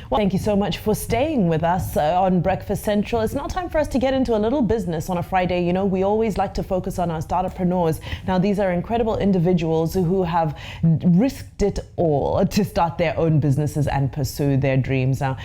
Well, thank you so much for staying with us on Breakfast Central. It's now time for us to get into a little business on a Friday. You know, we always like to focus on our starterpreneurs. Now, these are incredible individuals who have risked it all to start their own businesses and pursue their dreams. Now,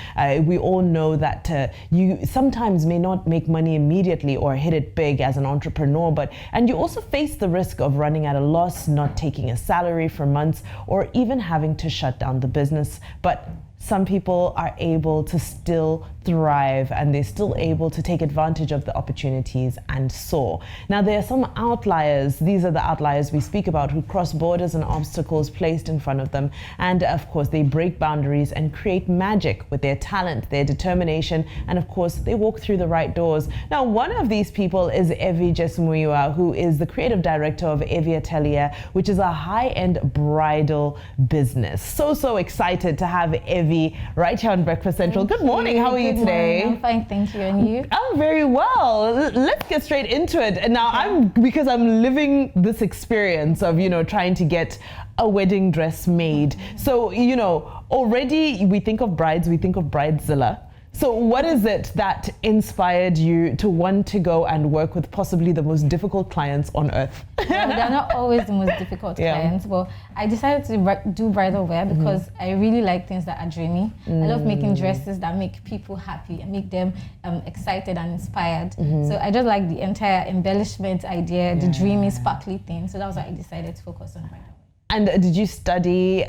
we all know that you sometimes may not make money immediately or hit it big as an entrepreneur, and you also face the risk of running at a loss, not taking a salary for months, or even having to shut down the business. But some people are able to still thrive, and they're still able to take advantage of the opportunities and soar. Now, there are some outliers. These are the outliers we speak about, who cross borders and obstacles placed in front of them. And of course, they break boundaries and create magic with their talent, their determination, and of course, they walk through the right doors. Now, one of these people is Evioghene Jesumuyiwa, who is the creative director of Artelier, which is a high-end bridal business. So excited to have Evie right here on Breakfast Central. Good morning. How are you today? I'm fine, thank you. And you? I'm very well. Let's get straight into it. And now because I'm living this experience of, trying to get a wedding dress made. So, already we think of brides, we think of Bridezilla. So what is it that inspired you to want to go and work with possibly the most difficult clients on earth? Well, they're not always the most difficult clients, but I decided to do bridal wear because I really like things that are dreamy. I love making dresses that make people happy and make them excited and inspired. So I just like the entire embellishment idea, the dreamy, sparkly thing. So that was why I decided to focus on bridal. And did you study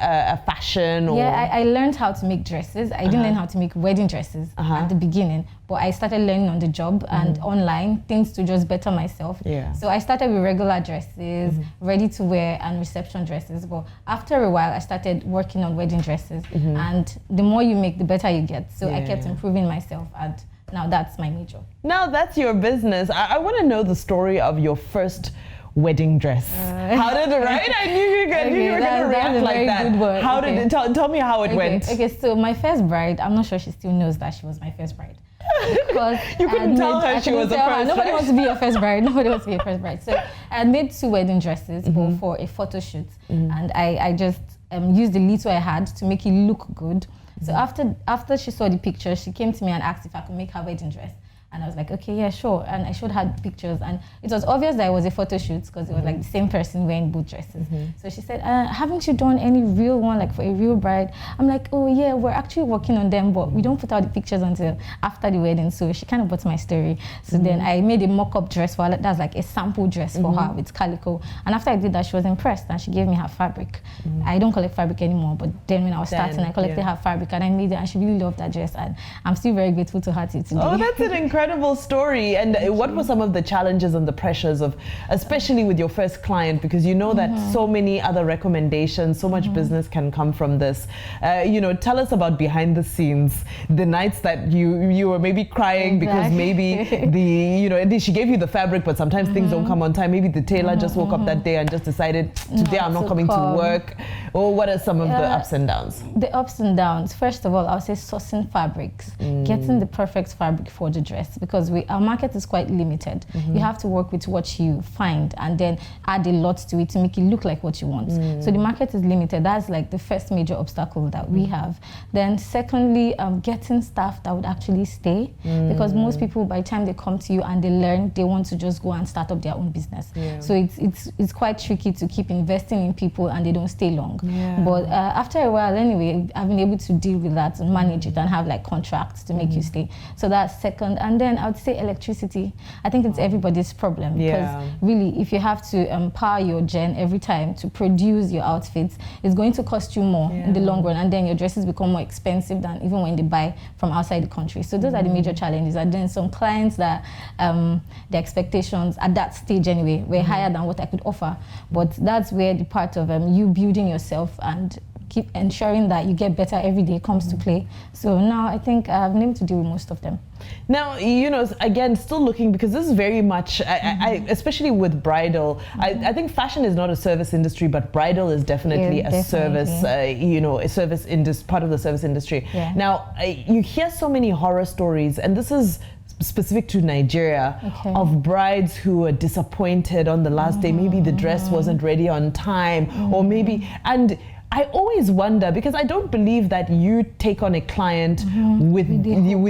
fashion? Or? Yeah, I learned how to make dresses. I didn't learn how to make wedding dresses at the beginning, but I started learning on the job and online, things to just better myself. So I started with regular dresses, ready to wear and reception dresses. But after a while, I started working on wedding dresses. And the more you make, the better you get. So I kept improving myself, and now that's my major. Now that's your business. I want to know the story of your first wedding dress. How did it, right? I knew you were going to react like that. How did it, tell me how it went. Okay, so my first bride, I'm not sure she still knows that she was my first bride. Because you couldn't tell her she was a first bride. Nobody wants to be a first bride. Nobody wants to be a first bride. So I had made 2 wedding dresses for a photo shoot. And I just used the little I had to make it look good. So after she saw the picture, she came to me and asked if I could make her wedding dress. And I was like, okay, yeah, sure. And I showed her pictures. And it was obvious that it was a photo shoot because it was like the same person wearing both dresses. So she said, haven't you done any real one, like for a real bride? I'm like, oh yeah, we're actually working on them, but we don't put out the pictures until after the wedding. So she kind of bought my story. So then I made a mock-up dress for her. That's like a sample dress for her with calico. And after I did that, she was impressed and she gave me her fabric. I don't collect fabric anymore, but then when I was starting, I collected her fabric and I made it, and she really loved that dress. And I'm still very grateful to her till today. Oh, that's an incredible story. And what were some of the challenges and the pressures of, especially with your first client, because you know that so many other recommendations, so much business can come from this. Tell us about behind the scenes, the nights that you were maybe crying because maybe she gave you the fabric, but sometimes things don't come on time. Maybe the tailor just woke up that day and just decided today I'm not coming to work. Or what are some of the ups and downs? The ups and downs. First of all, I would say sourcing fabrics, getting the perfect fabric for the dress, because our market is quite limited. You have to work with what you find and then add a lot to it to make it look like what you want. So the market is limited. That's like the first major obstacle that we have. Then secondly, getting staff that would actually stay, because most people, by the time they come to you and they learn, they want to just go and start up their own business. So it's quite tricky to keep investing in people and they don't stay long. But after a while anyway, I've been able to deal with that and manage it and have like contracts to make you stay. So that's second. And then I would say electricity. I think it's everybody's problem, because really, if you have to power your gen every time to produce your outfits, it's going to cost you more in the long run, and then your dresses become more expensive than even when they buy from outside the country. So those are the major challenges. And then some clients that the expectations at that stage anyway were higher than what I could offer. But that's where the part of you building yourself and keep ensuring that you get better every day comes to play. So now I think I've been able to deal with most of them. Now, again, still looking, because this is very much, especially with bridal, I think fashion is not a service industry, but bridal is definitely a service, a service industry, part of the service industry. Now, you hear so many horror stories, and this is specific to Nigeria, of brides who were disappointed on the last day. Maybe the dress wasn't ready on time, or maybe, and I always wonder, because I don't believe that you take on a client with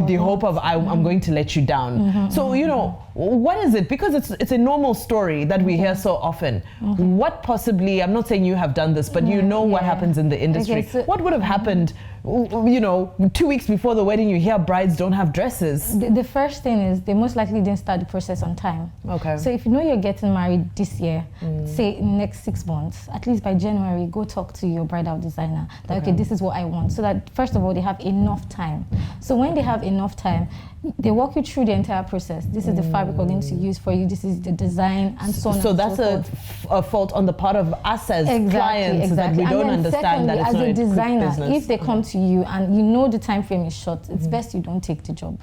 the hope of I'm going to let you down. So, you know, what is it? Because it's a normal story that we hear so often. What possibly, I'm not saying you have done this, but you know what happens in the industry. Okay, so, what would have happened, you know, 2 weeks before the wedding, you hear brides don't have dresses? The first thing is they most likely didn't start the process on time. Okay. So if you know you're getting married this year, say in the next 6 months, at least by January, go talk to your bridal designer. That, okay, this is what I want. So that first of all, they have enough time. So when they have enough time, they walk you through the entire process. This is the fabric we're going to use for you. This is the design, and so on. So and that's so forth. a fault on the part of us as clients, that we don't understand that it's as not a designer, business. if they come to you and you know the time frame is short, it's best you don't take the job.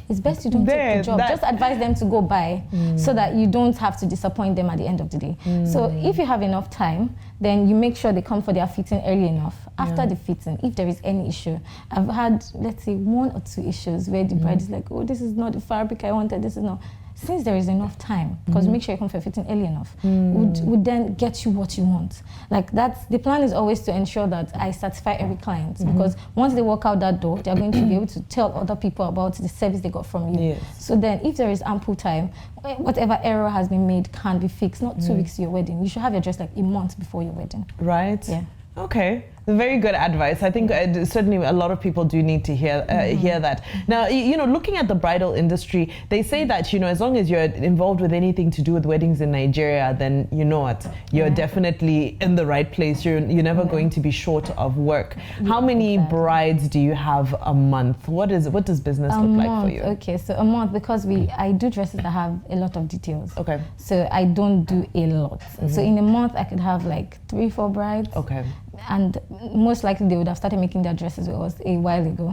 It's best you don't take the job. Just advise them to go buy so that you don't have to disappoint them at the end of the day. So if you have enough time, then you make sure they come for their fitting early enough. After the fitting, if there is any issue, I've had, let's say, 1 or 2 issues where the bride is like, oh, this is not the fabric I wanted, this is not. Since there is enough time, because make sure you come for fitting early enough, would then get you what you want. Like the plan is always to ensure that I satisfy every client, because once they walk out that door, they're going to be able to tell other people about the service they got from you. Yes. So then if there is ample time, whatever error has been made can be fixed, not 2 weeks to your wedding. You should have your dress like a month before your wedding. Right? Yeah. Okay, very good advice. I think certainly a lot of people do need to hear that. Now, you know, looking at the bridal industry, they say that, you know, as long as you're involved with anything to do with weddings in Nigeria, then you know what, you're definitely in the right place. You're never going to be short of work. How many brides do you have a month? What does business look like for you? Okay, so a month, because I do dresses that have a lot of details. Okay. So I don't do a lot. So in a month, I could have like 3-4 brides. Okay. And most likely they would have started making their dresses with us a while ago,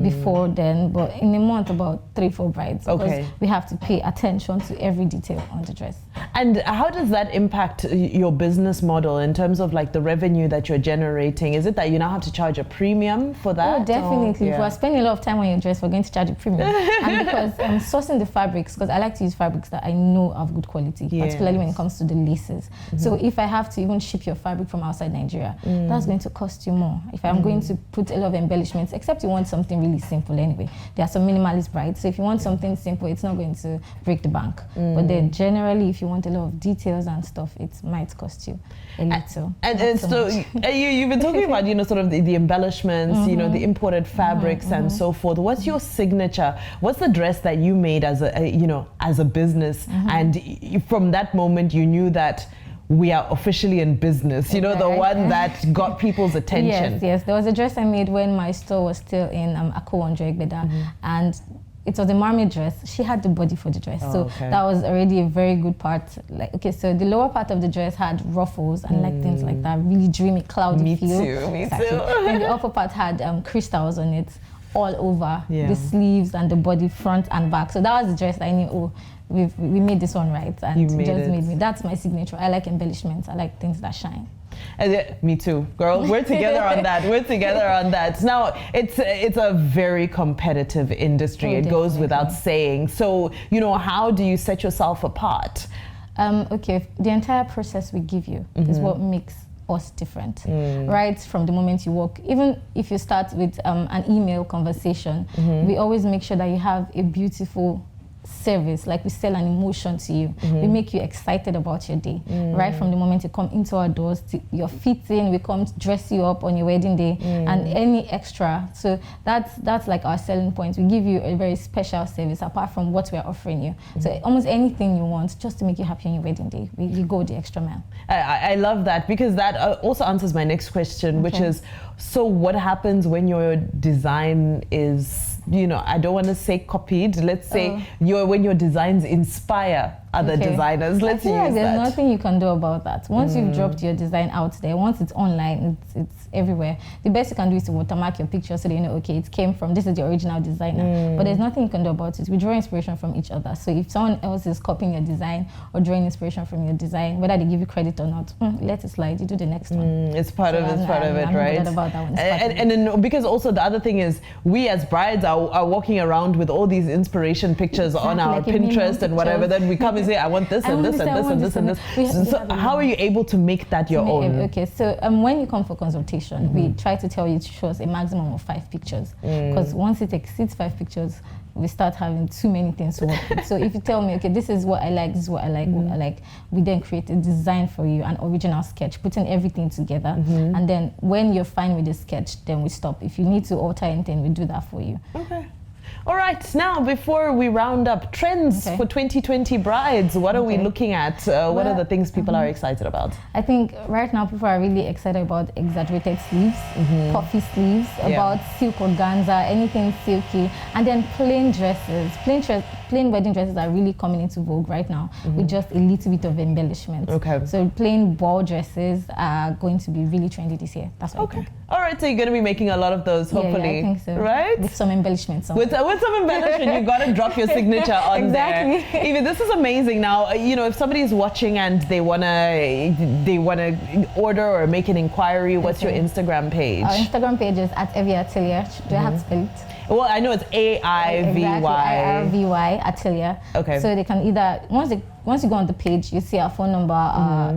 before then. But in a month, about 3-4 brides. Because we have to pay attention to every detail on the dress. And how does that impact your business model in terms of like the revenue that you're generating? Is it that you now have to charge a premium for that? Oh, definitely. If we're spending a lot of time on your dress, we're going to charge a premium. And because sourcing the fabrics, because I like to use fabrics that I know of good quality, particularly when it comes to the laces. So if I have to even ship your fabric from outside Nigeria, that's going to cost you more. If I'm going to put a lot of embellishments, except you want something really simple anyway. There are some minimalist brides, so if you want something simple, it's not going to break the bank. But then generally, if you want a lot of details and stuff, it might cost you a little. And so you've been talking about, you know, sort of the embellishments, you know, the imported fabrics and so forth. What's your signature? What's the dress that you made as a business? And from that moment, you knew that we are officially in business, you know, the one that got people's attention. Yes. There was a dress I made when my store was still in Akowonjo, Egbeda, and it was a mermaid dress. She had the body for the dress, so that was already a very good part. Like, okay, so the lower part of the dress had ruffles and like things like that, really dreamy, cloudy feel. Me too. Then the upper part had crystals on it all over the sleeves and the body, front and back. So that was the dress I knew. Oh, we made this one right, and made me. That's my signature. I like embellishments. I like things that shine. Me too, girl. We're together on that. We're together on that. Now, it's a very competitive industry. It goes without saying. So, you know, how do you set yourself apart? Okay, the entire process we give you is what makes us different, right? From the moment you walk, even if you start with an email conversation, we always make sure that you have a beautiful service. Like, we sell an emotion to you. We make you excited about your day, right from the moment you come into our doors to your fitting. We come to dress you up on your wedding day and any extra. So that's like our selling point. We give you a very special service apart from what we're offering you. So almost anything you want, just to make you happy on your wedding day, we go the extra mile. I love that, because that also answers my next question, which is, so what happens when your design is, you know, I don't want to say copied, let's say when your designs inspire other designers. Let's use that. There's nothing you can do about that. Once you've dropped your design out there, once it's online, it's everywhere. The best you can do is to watermark your picture so they know, okay, it came from, this is the original designer. But there's nothing you can do about it. We draw inspiration from each other. So if someone else is copying your design or drawing inspiration from your design, whether they give you credit or not, let it slide. You do the next one. It's part of it, right? I'm about that one. And then, because also the other thing is, we as brides are walking around with all these inspiration pictures on our Pinterest and whatever. Then we come and say, I want this and this and this and this and this. So how are you able to make that your own? Okay, so when you come for consultation, we try to tell you to show us a maximum of 5 pictures. Because once it exceeds 5 pictures, we start having too many things to work with. So if you tell me, okay, this is what I like, this is what I like, what I like, we then create a design for you, an original sketch, putting everything together. And then when you're fine with the sketch, then we stop. If you need to alter anything, we do that for you. Okay. All right, now before we round up, trends for 2020 brides, what are we looking at? What are the things people are excited about? I think right now people are really excited about exaggerated sleeves, puffy sleeves, about silk organza, anything silky, and then plain dresses. Plain wedding dresses are really coming into vogue right now with just a little bit of embellishment. Okay. So plain ball dresses are going to be really trendy this year. That's what I think. All right, so you're going to be making a lot of those, hopefully. Yeah, I think so. Right? With some embellishments. With some embellishment, you got to drop your signature on there. Evie, this is amazing. Now, you know, if somebody's watching and they wanna order or make an inquiry, what's your Instagram page? Our Instagram page is at Artelier. Do I have to spell it? Well, I know it's AIVY. Exactly, AirVy's Artelier. Okay. So they can either, once you go on the page, you see our phone number,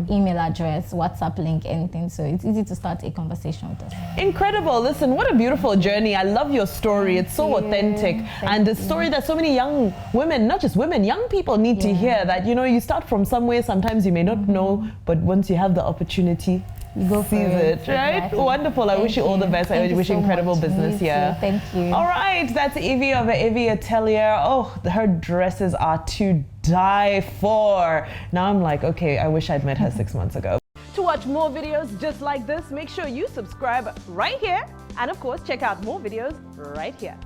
email address, WhatsApp link, anything. So it's easy to start a conversation with us. Incredible. Listen, what a beautiful journey. I love your story. It's so authentic. And the story that so many young women, not just women, young people need to hear that, you know, you start from somewhere, sometimes you may not know, but once you have the opportunity, you go for it, right? Exactly. Wonderful. I wish you all the best. I wish you incredible business here. Thank you. All right, that's Evie of Evie Artelier. Oh, her dresses are to die for. Now I'm like, okay, I wish I'd met her 6 months ago. To watch more videos just like this, make sure you subscribe right here. And of course, check out more videos right here.